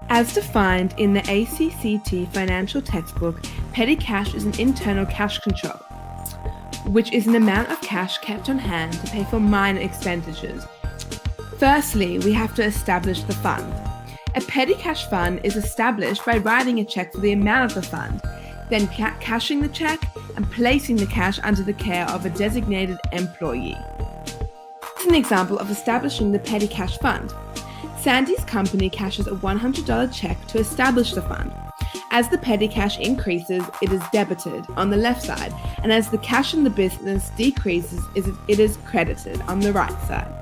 As defined in the ACCT financial textbook, petty cash is an internal cash control, which is an amount of cash kept on hand to pay for minor expenditures. Firstly, we have to establish the fund. A petty cash fund is established by writing a check for the amount of the fund, then cashing the check and placing the cash under the care of a designated employee. This is an example of establishing the petty cash fund. Sandy's company cashes a $100 check to establish the fund. As the petty cash increases, it is debited on the left side, and as the cash in the business decreases, it is credited on the right side.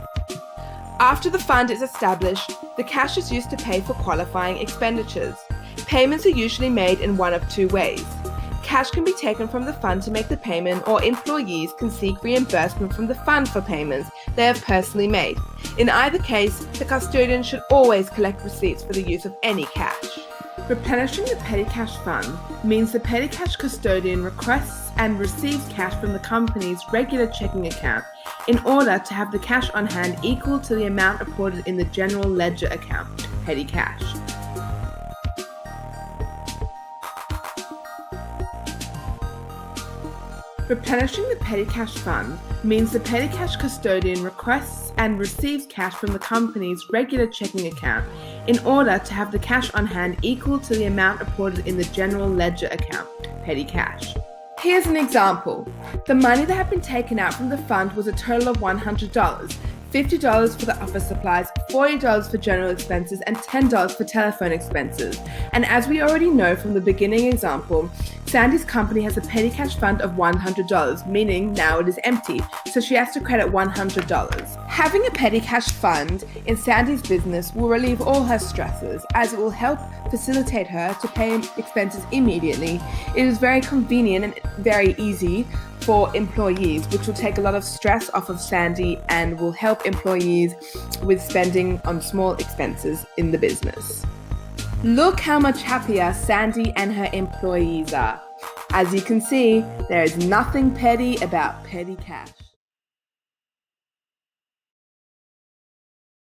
After the fund is established, the cash is used to pay for qualifying expenditures. Payments are usually made in one of two ways. Cash can be taken from the fund to make the payment, or employees can seek reimbursement from the fund for payments they have personally made. In either case, the custodian should always collect receipts for the use of any cash. Replenishing the petty cash fund means the petty cash custodian requests and receives cash from the company's regular checking account in order to have the cash on hand equal to the amount reported in the general ledger account, petty cash. Replenishing the petty cash fund means the petty cash custodian requests and receives cash from the company's regular checking account in order to have the cash on hand equal to the amount reported in the general ledger account, petty cash. Here's an example. The money that had been taken out from the fund was a total of $100. $50 for the office supplies, $40 for general expenses, and $10 for telephone expenses. And as we already know from the beginning example, Sandy's company has a petty cash fund of $100, meaning now it is empty, so she has to credit $100. Having a petty cash fund in Sandy's business will relieve all her stresses, as it will help facilitate her to pay expenses immediately. It is very convenient and very easy for employees, which will take a lot of stress off of Sandy and will help employees with spending on small expenses in the business. Look how much happier Sandy and her employees are. As you can see, there is nothing petty about petty cash.